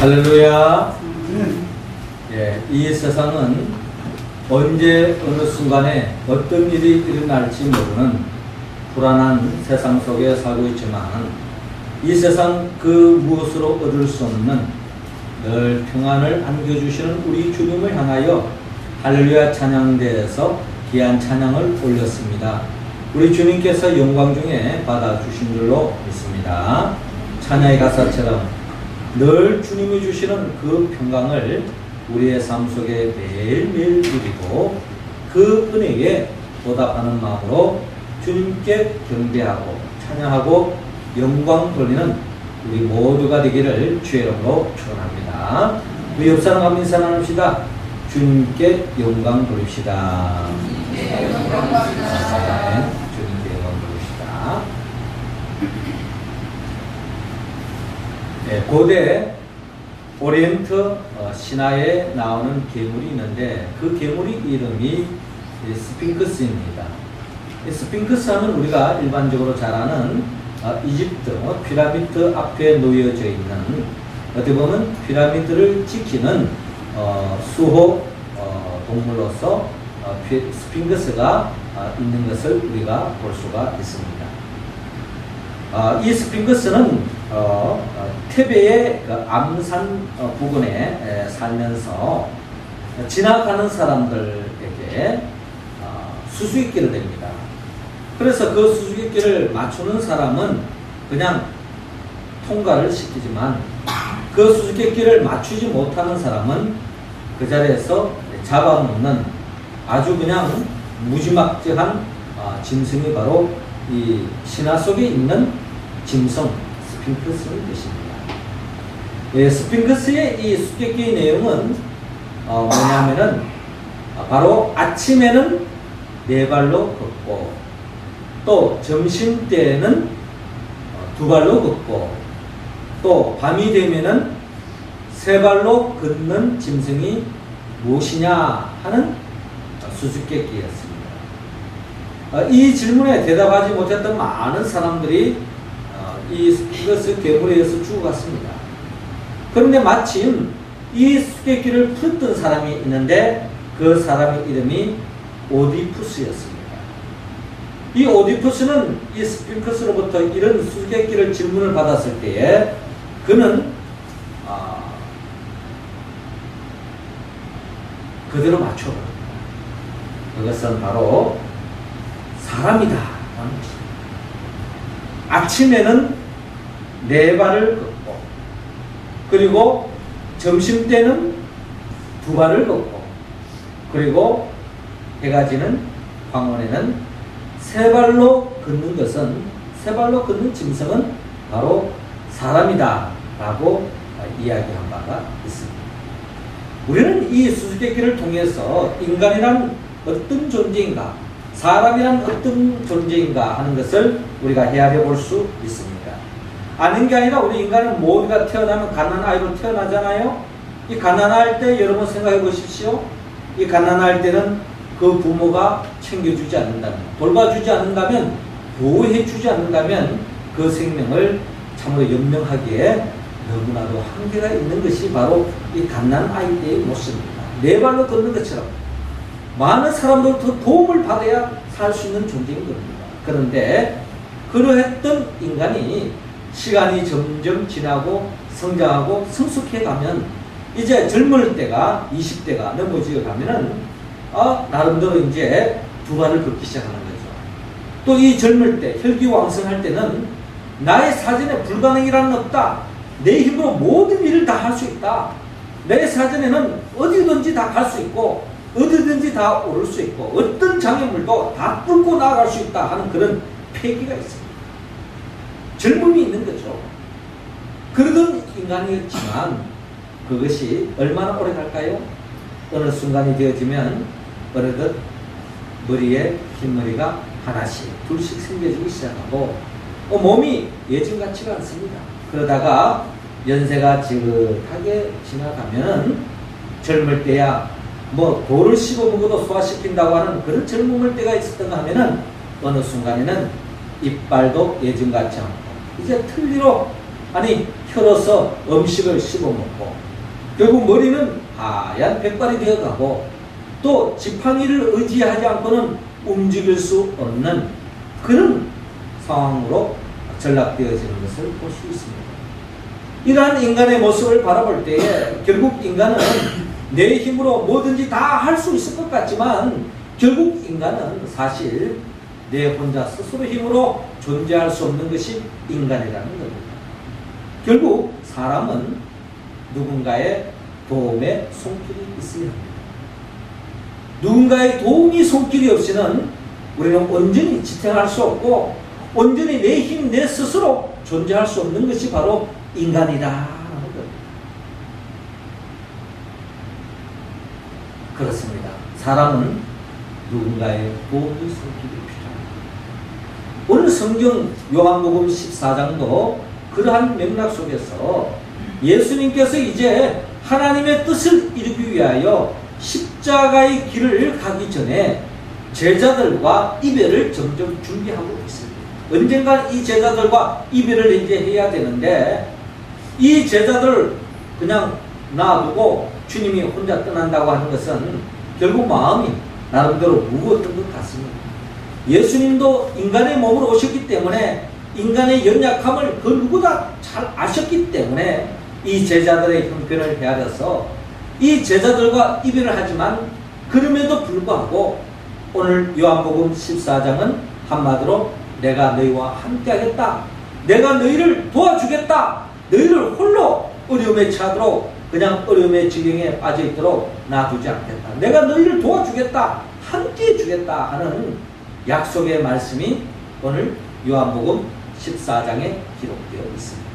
할렐루야. 예, 이 세상은 언제 어느 순간에 어떤 일이 일어날지 모르는 불안한 세상 속에 살고 있지만 이 세상 그 무엇으로 얻을 수 없는 늘 평안을 안겨주시는 우리 주님을 향하여 할렐루야 찬양대에서 귀한 찬양을 올렸습니다. 우리 주님께서 영광 중에 받아주신 줄로 믿습니다. 찬양의 가사처럼 늘 주님이 주시는 그 평강을 우리의 삶 속에 매일매일 누리고 그 은혜에 보답하는 마음으로 주님께 경배하고 찬양하고 영광 돌리는 우리 모두가 되기를 주의 이름으로 축원합니다. 우리 옆 사람 인사 나눕시다. 주님께 영광 돌립시다. 네, 주님께 영광 돌립시다. 네, 고대 오리엔트 신화에 나오는 괴물이 있는데 그 괴물의 이름이 스핑크스입니다. 스핑크스 하면 우리가 일반적으로 잘 아는 이집트 피라미드 앞에 놓여져 있는 어떻게 보면 피라미드를 지키는 수호 동물로서 스핑크스가 있는 것을 우리가 볼 수가 있습니다. 이 스핑크스는 티베트의 그 암산 부근에 살면서 지나가는 사람들에게 수수께끼를 냅니다. 그래서 그 수수께끼를 맞추는 사람은 그냥 통과를 시키지만 그 수수께끼를 맞추지 못하는 사람은 그 자리에서 잡아먹는 아주 그냥 무지막지한 짐승이 바로 이 신화 속에 있는 짐승 스핑크스의 뜻입니다. 예, 스핑크스의 이 수수께끼의 내용은 뭐냐면은 바로 아침에는 네 발로 걷고 또 점심 때에는 두 발로 걷고 또 밤이 되면은 세 발로 걷는 짐승이 무엇이냐 하는 수수께끼였습니다. 이 질문에 대답하지 못했던 많은 사람들이 이 스핑크스 괴물에 의해서 죽어갔습니다. 그런데 마침 이 수수께끼를 풀었던 사람이 있는데 그 사람의 이름이 오디푸스였습니다. 이 오디푸스는 이 스핑크스로부터 이런 수수께끼를 질문을 받았을 때에 그는 그대로 맞춰버립니다. 그것은 바로 사람이다. 아침에는 네 발을 걷고 그리고 점심 때는 두 발을 걷고 그리고 해가 지는 황혼에는 세 발로 걷는 것은 세 발로 걷는 짐승은 바로 사람이다 라고 이야기한 바가 있습니다. 우리는 이 수수께끼를 통해서 인간이란 어떤 존재인가 사람이란 어떤 존재인가 하는 것을 우리가 헤아려 볼 수 있습니다. 아닌 게 아니라 우리 인간은 모두가 태어나면 가난한 아이로 태어나잖아요. 이 가난할 때 여러분 생각해 보십시오. 이 가난할 때는 그 부모가 챙겨주지 않는다면 돌봐주지 않는다면 보호해주지 않는다면 그 생명을 참으로 연명하기에 너무나도 한계가 있는 것이 바로 이 갓난 아이의 모습입니다. 네 발로 걷는 것처럼 많은 사람들부터 도움을 받아야 살 수 있는 존재인 겁니다. 그런데 그러했던 인간이 시간이 점점 지나고 성장하고 성숙해 가면 이제 젊을 때가 20대가 넘어지어 가면은 나름대로 이제 두 발을 걷기 시작하는 거죠. 또 이 젊을 때 혈기왕성할 때는 나의 사전에 불가능이라는 없다. 내 힘으로 모든 일을 다 할 수 있다. 내 사전에는 어디든지 다 갈 수 있고 어디든지 다 오를 수 있고 어떤 장애물도 다 뚫고 나아갈 수 있다 하는 그런 패기가 있습니다. 젊음이 있는 거죠. 그러던 인간이었지만 그것이 얼마나 오래 갈까요? 어느 순간이 되어지면 어느덧 머리에 흰머리가 하나씩 둘씩 생겨지기 시작하고 몸이 예전 같지가 않습니다. 그러다가 연세가 지긋하게 지나가면 젊을 때야 뭐 돌을 씹어 먹어도 소화시킨다고 하는 그런 젊음을 때가 있었던가 하면은 어느 순간에는 이빨도 예전같이 않고 이제 틀니로 아니 혀로서 음식을 씹어먹고 결국 머리는 하얀 백발이 되어가고 또 지팡이를 의지하지 않고는 움직일 수 없는 그런 상황으로 전락되어지는 것을 볼 수 있습니다. 이러한 인간의 모습을 바라볼 때에 결국 인간은 내 힘으로 뭐든지 다 할 수 있을 것 같지만 결국 인간은 사실 내 혼자 스스로 힘으로 존재할 수 없는 것이 인간이라는 겁니다. 결국 사람은 누군가의 도움에 손길이 있어야 합니다. 누군가의 도움이 손길이 없이는 우리는 온전히 지탱할 수 없고 온전히 내 힘, 내 스스로 존재할 수 없는 것이 바로 인간이다. 그렇습니다. 사람은 누군가의 도움이 손길이 필요합니다. 오늘 성경 요한복음 14장도 그러한 맥락 속에서 예수님께서 이제 하나님의 뜻을 이루기 위하여 십자가의 길을 가기 전에 제자들과 이별을 점점 준비하고 있습니다. 언젠가 이 제자들과 이별을 이제 해야 되는데 이 제자들 그냥 놔두고 주님이 혼자 떠난다고 하는 것은 결국 마음이 나름대로 무거웠던 것 같습니다. 예수님도 인간의 몸으로 오셨기 때문에 인간의 연약함을 그 누구보다 잘 아셨기 때문에 이 제자들의 형편을 헤아려서 이 제자들과 이별을 하지만 그럼에도 불구하고 오늘 요한복음 14장은 한마디로 내가 너희와 함께 하겠다. 내가 너희를 도와주겠다. 너희를 홀로 어려움에 처하도록 그냥 어려움의 지경에 빠져있도록 놔두지 않겠다. 내가 너희를 도와주겠다. 함께 해주겠다 하는 약속의 말씀이 오늘 요한복음 14장에 기록되어 있습니다.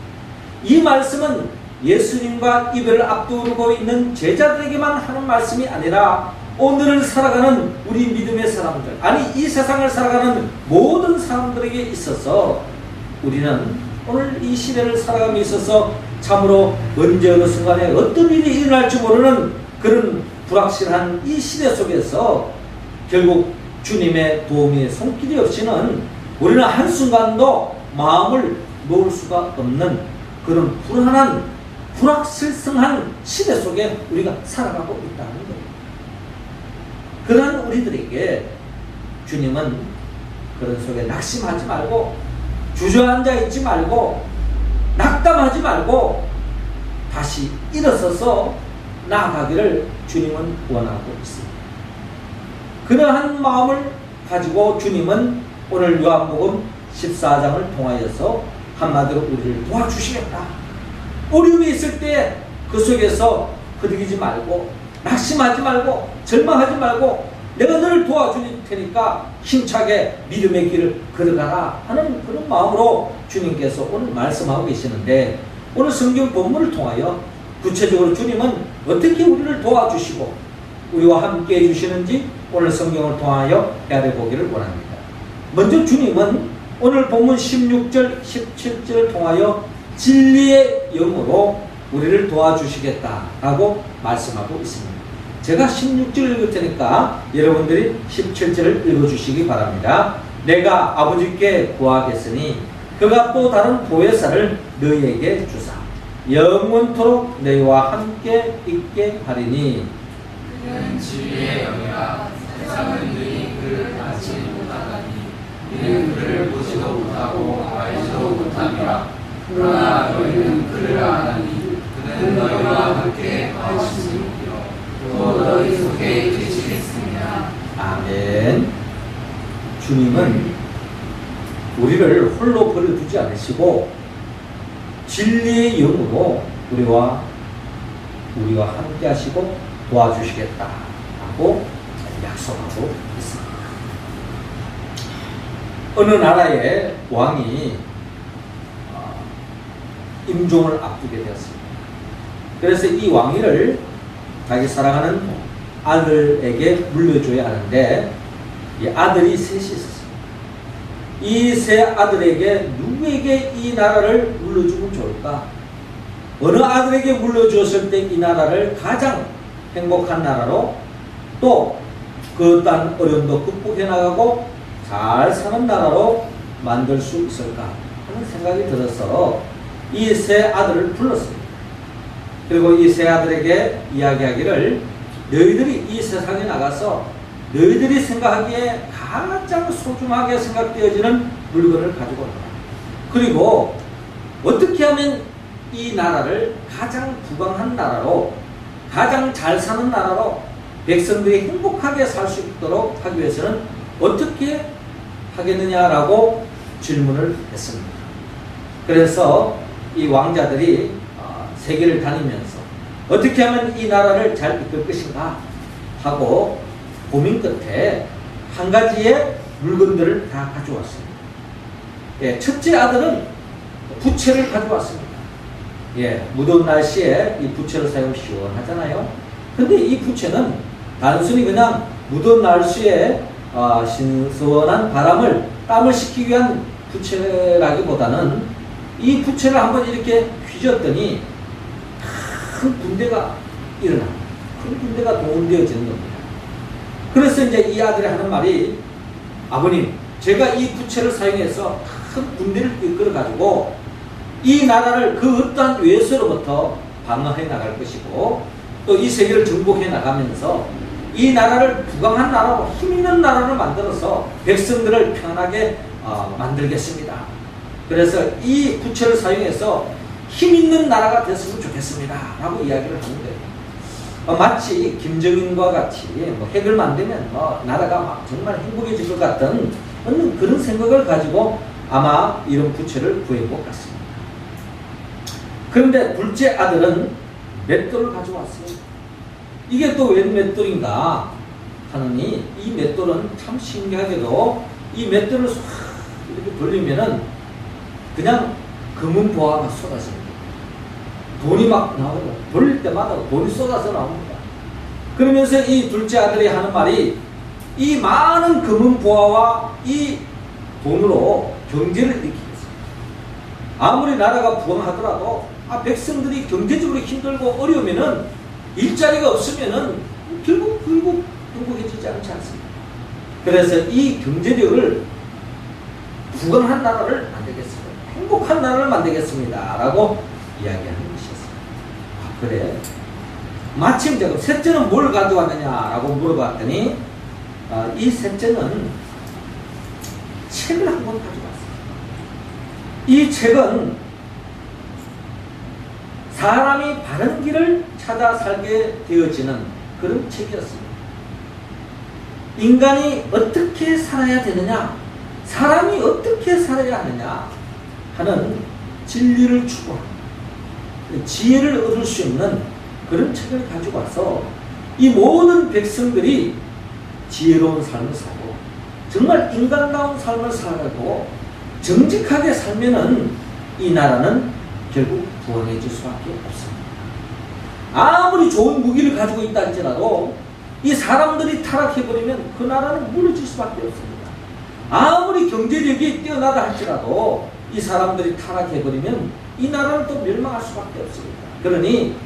이 말씀은 예수님과 이별을 앞두고 있는 제자들에게만 하는 말씀이 아니라 오늘을 살아가는 우리 믿음의 사람들, 아니 이 세상을 살아가는 모든 사람들에게 있어서 우리는 오늘 이 시대를 살아감에 있어서 참으로 언제 어느 순간에 어떤 일이 일어날지 모르는 그런 불확실한 이 시대 속에서 결국 주님의 도움이 손길이 없이는 우리는 한순간도 마음을 놓을 수가 없는 그런 불안한 불확실성한 시대 속에 우리가 살아가고 있다는 거예요. 그러한 우리들에게 주님은 그런 속에 낙심하지 말고 주저앉아 있지 말고 낙담하지 말고 다시 일어서서 나아가기를 주님은 원하고 있습니다. 그러한 마음을 가지고 주님은 오늘 요한복음 14장을 통하여서 한마디로 우리를 도와주시겠다. 어려움이 있을 때 그 속에서 흐드기지 말고 낙심하지 말고 절망하지 말고 내가 너를 도와줄 테니까 힘차게 믿음의 길을 걸어가라 하는 그런 마음으로 주님께서 오늘 말씀하고 계시는데 오늘 성경 본문을 통하여 구체적으로 주님은 어떻게 우리를 도와주시고 우리와 함께 해주시는지 오늘 성경을 통하여 헤아려보기를 원합니다. 먼저 주님은 오늘 본문 16절 17절을 통하여 진리의 영으로 우리를 도와주시겠다라고 말씀하고 있습니다. 제가 16절 읽을 테니까 여러분들이 17절을 읽어주시기 바랍니다. 내가 아버지께 구하겠으니 그가 또 다른 보혜사를 너희에게 주사 영원토록 너희와 함께 있게 하리니 그는 진리의 영이라 세상은 너희 그를 알지 못하나니 이는 그를 보지도 못하고 알지도 못함이라. 그러나 너희는 그를 아나니 그는 너희와 함께 하시니며 또 너희 속에 계시겠습니다. 아멘. 주님은 우리를 홀로 버려두지 않으시고 진리의 영으로 우리와 함께 하시고 도와주시겠다라고 약속하고 있습니다. 어느 나라의 왕이 임종을 앞두게 되었습니다. 그래서 이 왕위를 자기 사랑하는 아들에게 물려줘야 하는데 이 아들이 셋이 있었습니다. 이 세 아들에게 누구에게 이 나라를 물려주면 좋을까? 어느 아들에게 물려주었을 때 이 나라를 가장 행복한 나라로 또 그 어떤 어려움도 극복해 나가고 잘 사는 나라로 만들 수 있을까 하는 생각이 들어서 이 세 아들을 불렀습니다. 그리고 이 세 아들에게 이야기하기를 너희들이 이 세상에 나가서 너희들이 생각하기에 가장 소중하게 생각되어지는 물건을 가지고 온다. 그리고 어떻게 하면 이 나라를 가장 부강한 나라로, 가장 잘 사는 나라로 백성들이 행복하게 살 수 있도록 하기 위해서는 어떻게 하겠느냐라고 질문을 했습니다. 그래서 이 왕자들이 세계를 다니면서 어떻게 하면 이 나라를 잘 이끌 것인가 하고 고민 끝에 한 가지의 물건들을 다 가져왔습니다. 예, 첫째 아들은 부채를 가져왔습니다. 예, 무더운 날씨에 이 부채를 사용하면 시원하잖아요. 근데 이 부채는 단순히 그냥 무더운 날씨에 신선한 바람을 땀을 식히기 위한 부채라기보다는 이 부채를 한번 이렇게 휘젓더니 큰 군대가 일어납니다. 큰 군대가 동원되어지는 겁니다. 그래서 이제 이 아들이 하는 말이 아버님, 제가 이 부채를 사용해서 큰 군대를 이끌어가지고 이 나라를 그 어떠한 외세로부터 방어해 나갈 것이고 또 이 세계를 정복해 나가면서 이 나라를 부강한 나라로 힘있는 나라를 만들어서 백성들을 편하게 만들겠습니다. 그래서 이 부채를 사용해서 힘있는 나라가 됐으면 좋겠습니다. 라고 이야기를 하는 거예요. 마치 김정은과 같이 핵을 만들면 나라가 막 정말 행복해질 것 같은 그런 생각을 가지고 아마 이런 부채를 구해온 것 같습니다. 그런데 둘째 아들은 맷돌을 가져왔어요. 이게 또 웬 맷돌인가 하느니 이 맷돌은 참 신기하게도 이 맷돌을 싹 이렇게 돌리면은 그냥 금은 보화가 쏟아집니다. 돈이 막 나오고 돌릴 때마다 돈이 쏟아져 나옵니다. 그러면서 이 둘째 아들이 하는 말이 이 많은 금은 보화와 이 돈으로 경제를 일으키겠습니다. 아무리 나라가 부강하더라도 백성들이 경제적으로 힘들고 어려우면은 일자리가 없으면은 결국 행복해지지 않지 않습니까? 그래서 이 경제력을 부강한 나라를 만들겠습니다. 행복한 나라를 만들겠습니다. 라고 이야기하는 것이었습니다. 그래. 마침 제가 셋째는 뭘 가져왔느냐라고 물어봤더니 이 셋째는 책을 한 권 가져왔어요. 이 책은 사람이 바른 길을 찾아 살게 되어지는 그런 책이었습니다. 인간이 어떻게 살아야 되느냐, 사람이 어떻게 살아야 하느냐 하는 진리를 추구하는 지혜를 얻을 수 있는 그런 책을 가지고 와서 이 모든 백성들이 지혜로운 삶을 살고 정말 인간다운 삶을 살고 정직하게 살면은 이 나라는 결국 부강해질 수밖에 없습니다. 아무리 좋은 무기를 가지고 있다 할지라도 이 사람들이 타락해버리면 그 나라는 무너질 수밖에 없습니다. 아무리 경제력이 뛰어나다 할지라도 이 사람들이 타락해버리면 이 나라는 또 멸망할 수밖에 없습니다. 그러니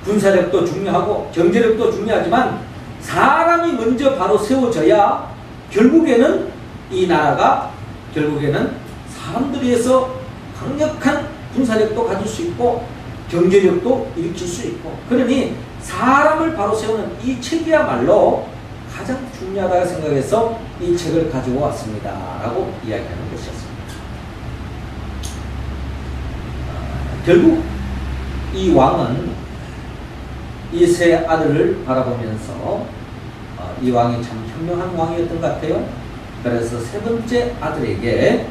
군사력도 중요하고 경제력도 중요하지만 사람이 먼저 바로 세워져야 결국에는 이 나라가 결국에는 사람들에 의해서 강력한 군사력도 가질 수 있고 경제력도 일으킬 수 있고 그러니 사람을 바로 세우는 이 책이야말로 가장 중요하다고 생각해서 이 책을 가지고 왔습니다. 라고 이야기하는 것이었습니다. 결국 이 왕은 이 세 아들을 바라보면서 이 왕이 참 현명한 왕이었던 것 같아요. 그래서 세 번째 아들에게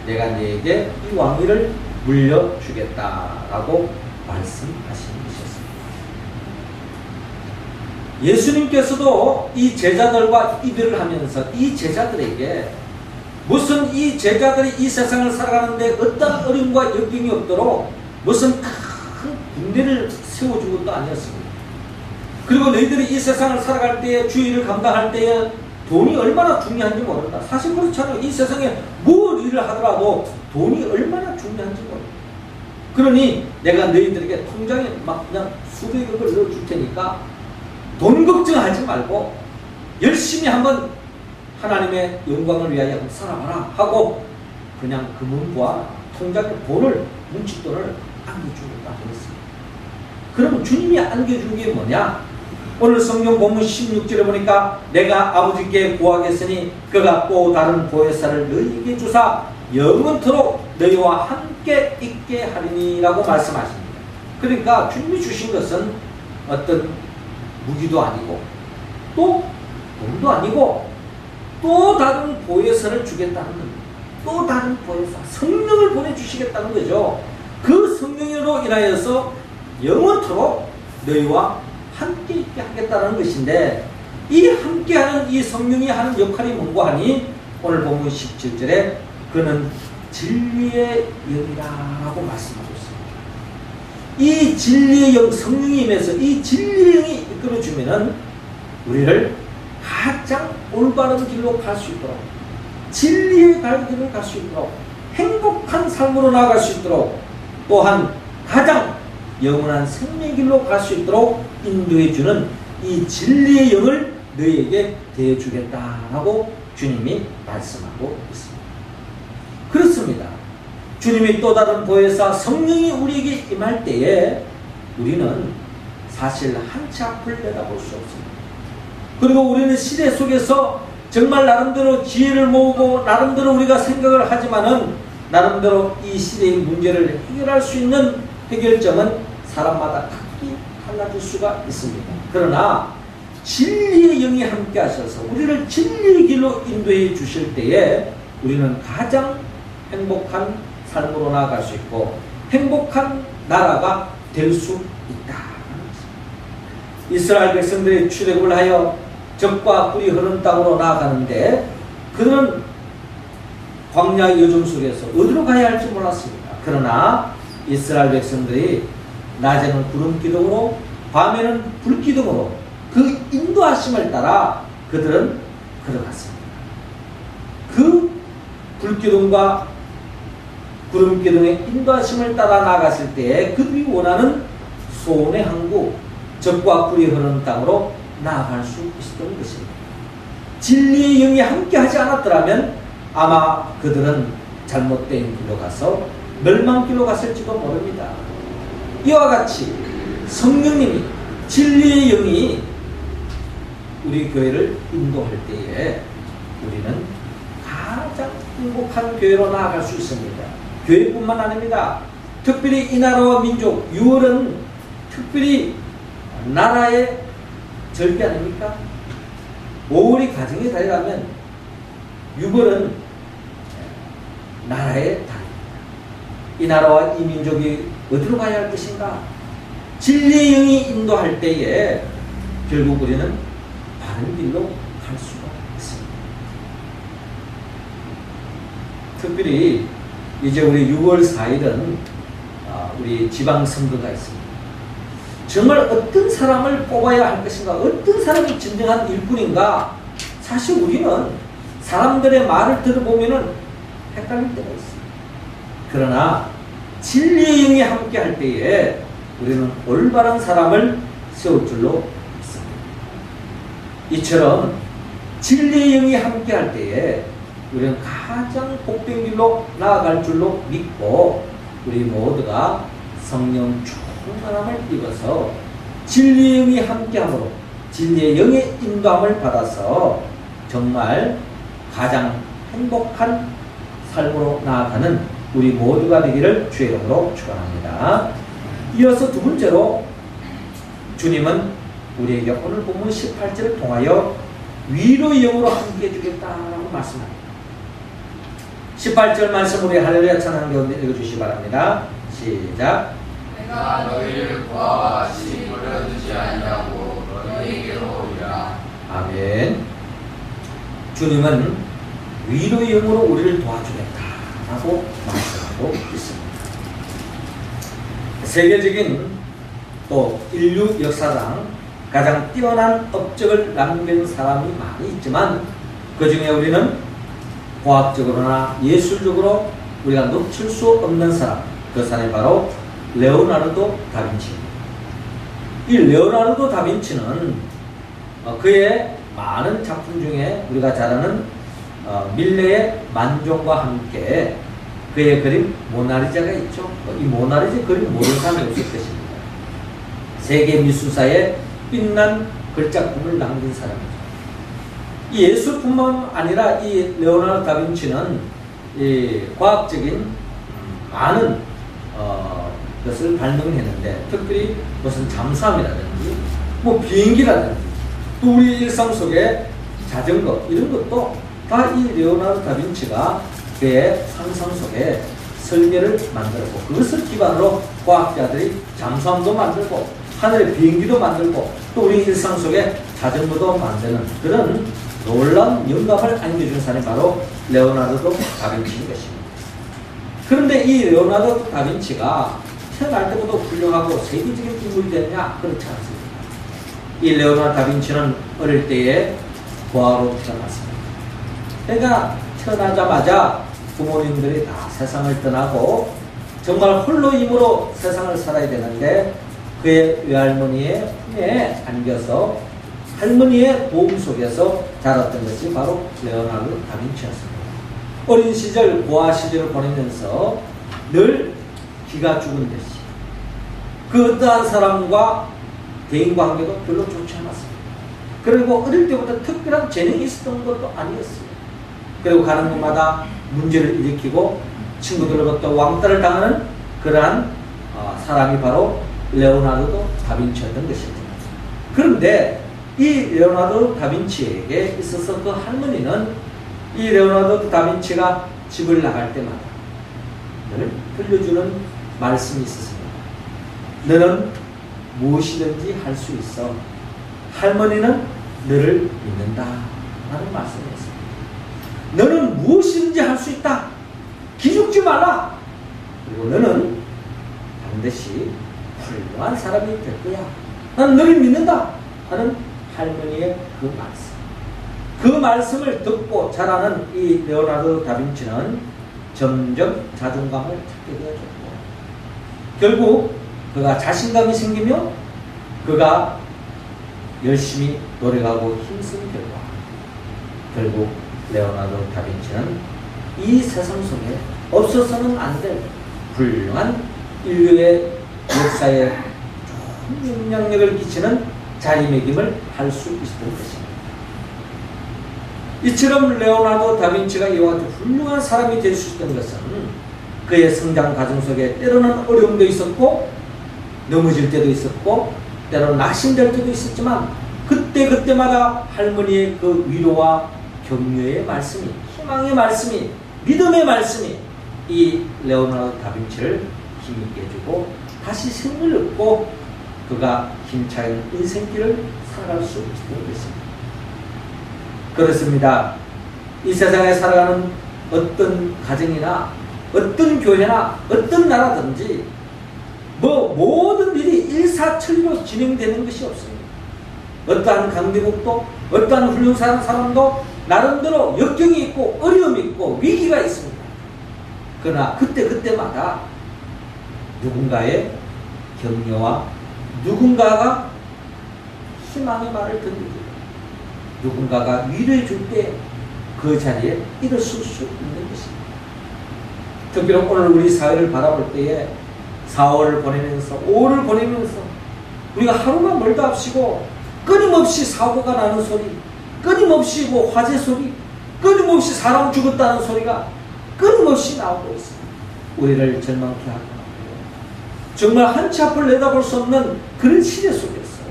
내가 너에게 이 왕위를 물려주겠다라고 말씀하신 것이었습니다. 예수님께서도 이 제자들과 이별을 하면서 이 제자들에게 무슨 이 제자들이 이 세상을 살아가는데 어떤 어려움과 역경이 없도록 무슨 큰 군대를 세워준 것도 아니었습니다. 그리고 너희들이 이 세상을 살아갈 때에 주의를 감당할 때에 돈이 얼마나 중요한지 모른다. 사실 그렇잖아요. 이 세상에 뭘 일을 하더라도 돈이 얼마나 중요한지 모른다. 그러니 내가 너희들에게 통장에 막 그냥 수백억을 넣어줄 테니까 돈 걱정하지 말고 열심히 한번 하나님의 영광을 위하여 살아봐라 하고 그냥 금은과 통장에 돈을, 뭉칫돈을 안겨주겠다 그랬습니다. 그럼 주님이 안겨준 게 뭐냐? 오늘 성경 본문 16절에 보니까 내가 아버지께 구하겠으니 그가 또 다른 보혜사를 너희에게 주사 영원토록 너희와 함께 있게 하리니라고 말씀하십니다. 그러니까 주님이 주신 것은 어떤 무기도 아니고 또 돈도 아니고 또 다른 보혜사를 주겠다는 겁니다. 또 다른 보혜사, 성령을 보내주시겠다는 거죠. 그 성령으로 인하여서 영원토록 너희와 함께 있게 하겠다는 것인데, 이 함께하는 이 성령이 하는 역할이 뭔가 하니 오늘 본문 17절에 그는 진리의 영이라고 말씀하고 있습니다. 이 진리의 영, 성령이 임해서 이 진리의 영이 이끌어주면은 우리를 가장 올바른 길로 갈 수 있도록, 진리의 길을 갈 수 있도록, 행복한 삶으로 나아갈 수 있도록, 또한 가장 영원한 생명의 길로 갈 수 있도록 인도해주는 이 진리의 영을 너희에게 대해주겠다라고 주님이 말씀하고 있습니다. 그렇습니다. 주님이 또 다른 보혜사 성령이 우리에게 임할 때에 우리는 사실 한치 앞을 내다볼 수 없습니다. 그리고 우리는 시대 속에서 정말 나름대로 지혜를 모으고 나름대로 우리가 생각을 하지만은 나름대로 이 시대의 문제를 해결할 수 있는 해결점은 사람마다 각기 달라질 수가 있습니다. 그러나 진리의 영이 함께 하셔서 우리를 진리의 길로 인도해 주실 때에 우리는 가장 행복한 삶으로 나아갈 수 있고 행복한 나라가 될 수 있다. 이스라엘 백성들이 출애굽을 하여 적과 꿀이 흐르는 땅으로 나아가는데 그들은 광야의 여정 속에서 어디로 가야 할지 몰랐습니다. 그러나 이스라엘 백성들이 낮에는 구름 기둥으로 밤에는 불 기둥으로 그 인도하심을 따라 그들은 걸어갔습니다. 그 불 기둥과 구름 기둥의 인도하심을 따라 나갔을 때에 그들이 원하는 소원의 항구 적과 꿀이 흐르는 땅으로 나아갈 수 있었던 것입니다. 진리의 영이 함께 하지 않았더라면 아마 그들은 잘못된 길로 가서 멸망길로 갔을지도 모릅니다. 이와 같이 성령님이 진리의 영이 우리 교회를 인도할 때에 우리는 가장 행복한 교회로 나아갈 수 있습니다. 교회뿐만 아닙니다. 특별히 이 나라와 민족 6월은 특별히 나라의 절기 아닙니까? 5월이 가정의 달이라면 6월은 나라의 달입니다. 이 나라와 이 민족이 어디로 가야 할 것인가? 진리의 영이 인도할 때에 결국 우리는 바른 길로 갈 수가 있습니다. 특별히 이제 우리 6월 4일은 우리 지방선거가 있습니다. 정말 어떤 사람을 뽑아야 할 것인가? 어떤 사람이 진정한 일꾼인가? 사실 우리는 사람들의 말을 들어보면은 헷갈릴 때가 있습니다. 그러나 진리의 영이 함께 할 때에 우리는 올바른 사람을 세울 줄로 믿습니다. 이처럼 진리의 영이 함께 할 때에 우리는 가장 복된 길로 나아갈 줄로 믿고 우리 모두가 성령 충만함을 입어서 진리의 영이 함께함으로 진리의 영의 인도함을 받아서 정말 가장 행복한 삶으로 나아가는 우리 모두가 되기를 주의 이름으로 축원합니다. 이어서 두 번째로 주님은 우리에게 오늘 본문 18절을 통하여 위로의 영으로 함께 해주겠다라고 말씀합니다. 18절 말씀 우리 할렐루야 찬양 가운데 읽어주시기 바랍니다. 시작. 내가 너희를 구하와 다시 버려두지 않냐고 너희에게로 오리라. 아멘. 주님은 위로의 영으로 우리를 도와주겠다라고 말씀하고 있습니다. 세계적인 또 인류 역사상 가장 뛰어난 업적을 남긴 사람이 많이 있지만 그 중에 우리는 과학적으로나 예술적으로 우리가 놓칠 수 없는 사람, 그 사람이 바로 레오나르도 다빈치입니다. 이 레오나르도 다빈치는 그의 많은 작품 중에 우리가 잘 아는 밀레의 만종과 함께 그의 그림 모나리자가 있죠. 이 모나리자 그림 모르는 사람이 없을 것입니다. 세계 미술사에 빛난 걸작품을 남긴 사람이죠. 이 예술뿐만 아니라 이 레오나르도 다빈치는 이 과학적인 많은 것을 발명했는데, 특별히 무슨 잠수함이라든지 뭐 비행기라든지 또 우리 일상 속에 자전거 이런 것도 다 이 레오나르도 다빈치가 그의 상상 속에 설계를 만들고, 그것을 기반으로 과학자들이 잠수함도 만들고 하늘의 비행기도 만들고 또 우리 일상 속에 자전거도 만드는 그런 놀라운 영감을 안겨준 사람이 바로 레오나르도 다빈치인 것입니다. 그런데 이 레오나르도 다빈치가 태어날 때부터 훌륭하고 세계적인 인물이 됐냐? 그렇지 않습니다. 이 레오나르도 다빈치는 어릴 때에 고아로 태어났습니다. 그러니까 태어나자마자 부모님들이 다 세상을 떠나고 정말 홀로 힘으로 세상을 살아야 되는데, 그의 외할머니의 품에 안겨서 할머니의 도움 속에서 자랐던 것이 바로 레오나르도 다빈치였습니다. 어린 시절, 고아 시절을 보내면서 늘 기가 죽은 듯이 그 어떠한 사람과 대인관계도 별로 좋지 않았습니다. 그리고 어릴 때부터 특별한 재능이 있었던 것도 아니었어요. 그리고 가는 곳마다 문제를 일으키고 친구들로부터 왕따를 당하는 그러한 사람이 바로 레오나르도 다빈치였던 것입니다. 그런데 이 레오나르도 다빈치에게 있어서 그 할머니는 이 레오나르도 다빈치가 집을 나갈 때마다 늘 들려주는 말씀이 있었습니다. 너는 무엇이든지 할 수 있어. 할머니는 너를 믿는다 라는 말씀이었습니다. 너는 무엇이든지 할 수 있다. 기죽지 말라. 그리고 너는 반드시 훌륭한 사람이 될 거야. 난 너를 믿는다 하는 할머니의 그 말씀. 그 말씀을 듣고 자라는 이 레오나르도 다빈치는 점점 자존감을 찾게 되어졌고, 결국 그가 자신감이 생기며 그가 열심히 노력하고 힘쓴 결과 결국 레오나르도 다빈치는 이 세상 속에 없어서는 안 될 훌륭한 인류의 역사에 좋은 영향력을 끼치는 자리매김을 할 수 있었던 것입니다. 이처럼 레오나르도 다빈치가 이와 같은 훌륭한 사람이 될 수 있었던 것은 그의 성장 과정 속에 때로는 어려움도 있었고 넘어질 때도 있었고 때로는 낙심될 때도 있었지만, 그때마다 할머니의 그 위로와 격려의 말씀이, 희망의 말씀이, 믿음의 말씀이 이 레오나르도 다빈치를 힘있게 해주고 다시 생명을 얻고 그가 힘차게 인생길을 살아갈 수 있는 것입니다. 그렇습니다. 이 세상에 살아가는 어떤 가정이나 어떤 교회나 어떤 나라든지 모든 일이 일사천리로 진행되는 것이 없습니다. 어떠한 강대국도 어떠한 훌륭한 사람도 나름대로 역경이 있고 어려움이 있고 위기가 있습니다. 그러나 그때마다 누군가의 격려와 누군가가 희망의 말을 던지고 누군가가 위로해 줄 때 그 자리에 일어설 수 있는 것입니다. 특별히 오늘 우리 사회를 바라볼 때에 4월을 보내면서 5월을 보내면서 우리가 하루가 멀다 합시고 끊임없이 사고가 나는 소리, 끊임없이 화재 소리, 끊임없이 사람 죽었다는 소리가 끊임없이 나오고 있습니다. 우리를 절망케 하고 정말 한치 앞을 내다볼 수 없는 그런 시대 속에서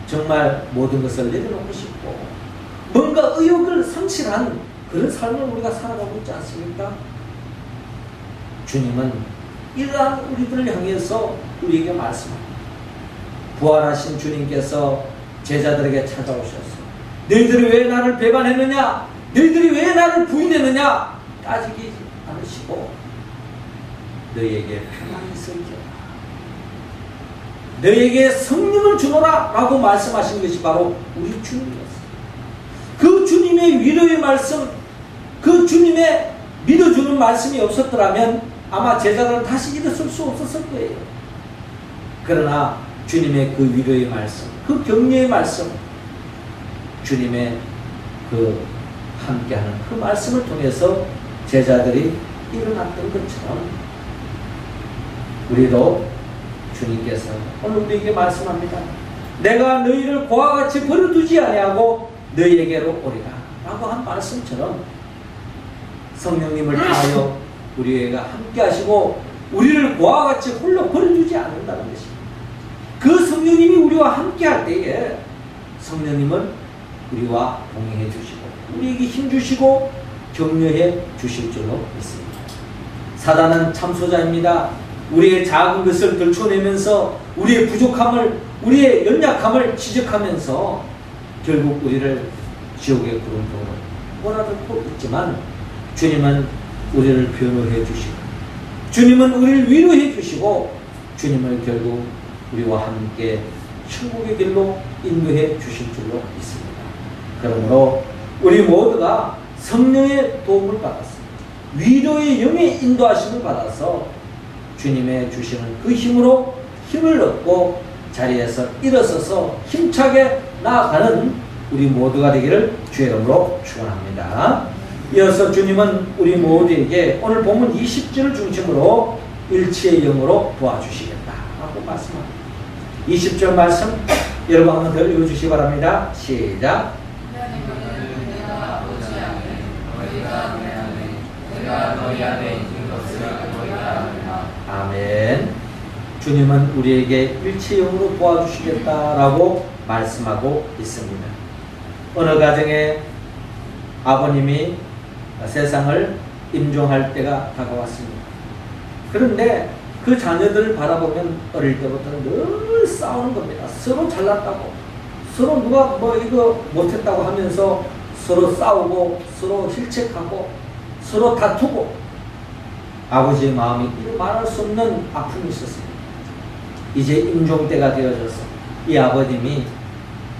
정말 모든 것을 내려놓고 싶고 뭔가 의욕을 상실한 그런 삶을 우리가 살아가고 있지 않습니까? 주님은 이러한 우리들을 향해서 우리에게 말씀합니다. 부활하신 주님께서 제자들에게 찾아오셔서 너희들이 왜 나를 배반했느냐, 너희들이 왜 나를 부인했느냐 따지지 않으시고 너희에게 평안이 있을지어다, 너희에게 성령을 주노라 라고 말씀하신 것이 바로 우리 주님이었습니다. 그 주님의 위로의 말씀, 그 주님의 믿어주는 말씀이 없었더라면 아마 제자들은 다시 일어설 수 없었을 거예요. 그러나 주님의 그 위로의 말씀, 그 격려의 말씀, 주님의 그 함께하는 그 말씀을 통해서 제자들이 일어났던 것처럼 우리도 주님께서 오늘 우리에게 말씀합니다. 내가 너희를 고와 같이 버려두지 아니하고 너희에게로 오리라 라고 한 말씀처럼 성령님을 통하여 우리가 함께 하시고 우리를 고와 같이 홀로 버려두지 않는다는 것입니다. 그 성령님이 우리와 함께 할 때에 성령님은 우리와 동행해 주시고 우리에게 힘 주시고 격려해 주실 줄로 믿습니다. 사단은 참소자입니다. 우리의 작은 것을 들춰내면서 우리의 부족함을, 우리의 연약함을 지적하면서 결국 우리를 지옥의 구름으로 몰아넣고 있지만 주님은 우리를 변호해 주시고 주님은 우리를 위로해 주시고 주님을 결국 우리와 함께 천국의 길로 인도해 주실 줄로 믿습니다. 그러므로 우리 모두가 성령의 도움을 받았습니다. 위로의 영의 인도하심을 받아서 주님의 주시는 그 힘으로 힘을 얻고 자리에서 일어서서 힘차게 나아가는 우리 모두가 되기를 주의 이름으로 축원합니다. 이어서 주님은 우리 모두에게 오늘 본문 20절을 중심으로 일치의 영으로 도와주시겠다 하고 말씀합니다. 20절 말씀 여러분 한번 더 읽어주시기 바랍니다. 시작. 아멘. 주님은 우리에게 일치의 영으로 도와주시겠다라고 말씀하고 있습니다. 어느 가정에 아버님이 세상을 임종할 때가 다가왔습니다. 그런데 그 자녀들을 바라보면 어릴 때부터는 늘 싸우는 겁니다. 서로 잘났다고, 서로 누가 뭐 이거 못했다고 하면서 서로 싸우고 서로 힐책하고 서로 다투고 아버지의 마음이 말할 수 없는 아픔이 있었습니다. 이제 임종 때가 되어져서 이 아버님이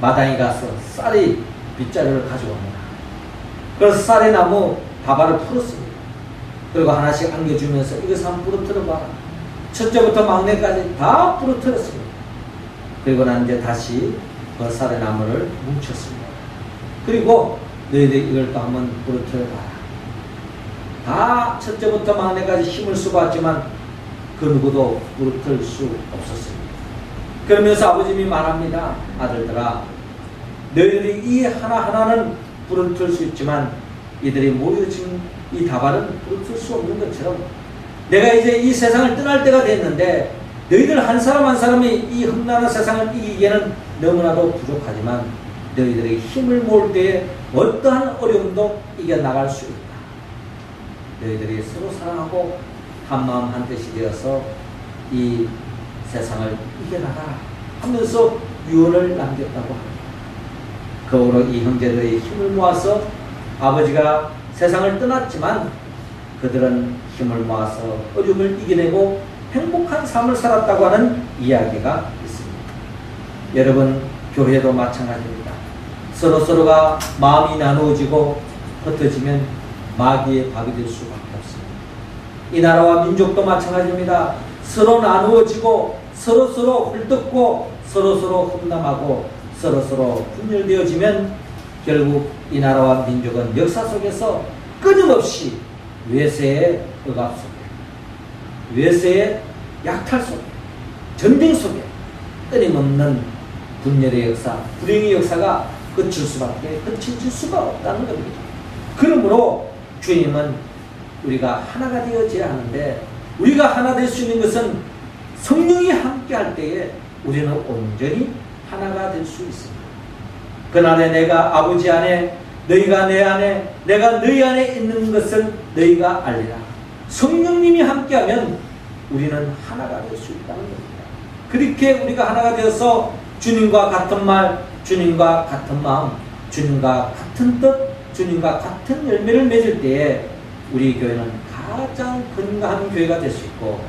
마당에 가서 쌀이 빗자루를 가져옵니다. 그래서 쌀의 나무 다발을 풀었습니다. 그리고 하나씩 안겨주면서 이것을 한번 부러뜨려 봐라. 첫째부터 막내까지 다 부러뜨렸습니다. 그리고 난 이제 다시 그 쌀의 나무를 뭉쳤습니다. 그리고 너희들 이걸 또 한번 부러뜨려 봐라. 다 첫째부터 막내까지 힘을 써봤지만 그 누구도 부러뜨릴 수 없었습니다. 그러면서 아버님이 말합니다. 아들들아, 너희들이 이 하나하나는 부러뜨릴 수 있지만 이들이 모여진 이 다발은 부러뜨릴 수 없는 것처럼 내가 이제 이 세상을 떠날 때가 됐는데 너희들 한 사람 한 사람이 이 험난한 세상을 이기기에는 너무나도 부족하지만 너희들이 힘을 모을 때에 어떠한 어려움도 이겨나갈 수 있다. 너희들이 서로 사랑하고 한마음 한뜻이 되어서 이 세상을 이겨나가라 하면서 유언을 남겼다고 합니다. 그 후로 이 형제들의 힘을 모아서 아버지가 세상을 떠났지만 그들은 힘을 모아서 어려움을 이겨내고 행복한 삶을 살았다고 하는 이야기가 있습니다. 여러분, 교회도 마찬가지입니다. 서로서로가 마음이 나누어지고 흩어지면 마귀의 밥이 될 수밖에 없습니다. 이 나라와 민족도 마찬가지입니다. 서로 나누어지고 서로서로 헐뜯고 서로서로 험담하고 서로서로 분열되어지면 결국 이 나라와 민족은 역사 속에서 끊임없이 외세의 억압 속에, 외세의 약탈 속에, 전쟁 속에 끊임없는 분열의 역사, 불행의 역사가 그칠 수가 없다는 겁니다. 그러므로 주님은 우리가 하나가 되어져야 하는데 우리가 하나 될 수 있는 것은 성령이 함께 할 때에 우리는 온전히 하나가 될 수 있습니다. 그날에 내가 아버지 안에 너희가 내 안에 내가 너희 안에 있는 것을 너희가 알리라. 성령님이 함께하면 우리는 하나가 될 수 있다는 겁니다. 그렇게 우리가 하나가 되어서 주님과 같은 말, 주님과 같은 마음, 주님과 같은 뜻, 주님과 같은 열매를 맺을 때에 우리 교회는 가장 건강한 교회가 될 수 있고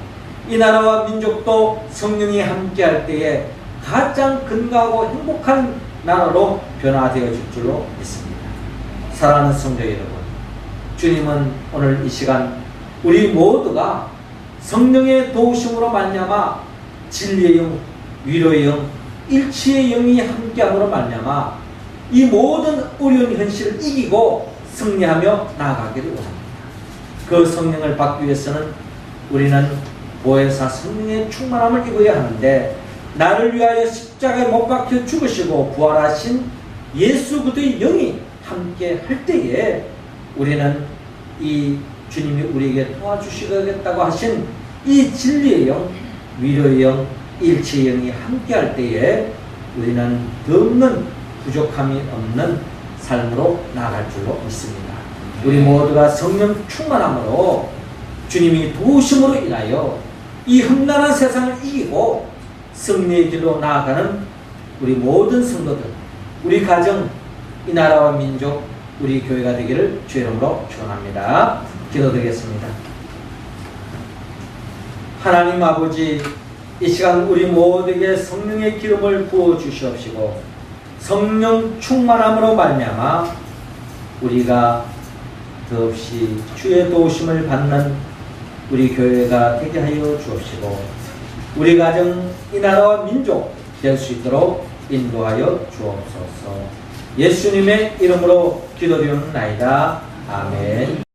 이 나라와 민족도 성령이 함께할 때에 가장 건강하고 행복한 나라로 변화되어질 줄로 믿습니다. 사랑하는 성도 여러분, 주님은 오늘 이 시간 우리 모두가 성령의 도우심으로 말미암아 진리의 영, 위로의 영, 일치의 영이 함께함으로 말미암아 이 모든 어려운 현실을 이기고 승리하며 나아가기를 원합니다. 그 성령을 받기 위해서는 우리는 보혜사 성령의 충만함을 입어야 하는데, 나를 위하여 십자가에 못 박혀 죽으시고 부활하신 예수 그리스도의 영이 함께 할 때에 우리는 이 주님이 우리에게 도와주시겠다고 하신 이 진리의 영, 위로의 영, 일체의 영이 함께 할 때에 우리는 더없는 부족함이 없는 삶으로 나아갈 줄로 믿습니다. 우리 모두가 성령 충만함으로 주님이 도우심으로 인하여 이 험난한 세상을 이기고 승리의 길로 나아가는 우리 모든 성도들, 우리 가정, 이 나라와 민족, 우리 교회가 되기를 주의 이름으로 축원합니다. 기도드리겠습니다. 하나님 아버지, 이 시간 우리 모두에게 성령의 기름을 부어 주시옵시고 성령 충만함으로 말미암아 우리가 더없이 주의 도우심을 받는 우리 교회가 되게 하여 주옵시고 우리 가정, 이 나라와 민족 될 수 있도록 인도하여 주옵소서. 예수님의 이름으로 기도드리옵나이다. 아멘.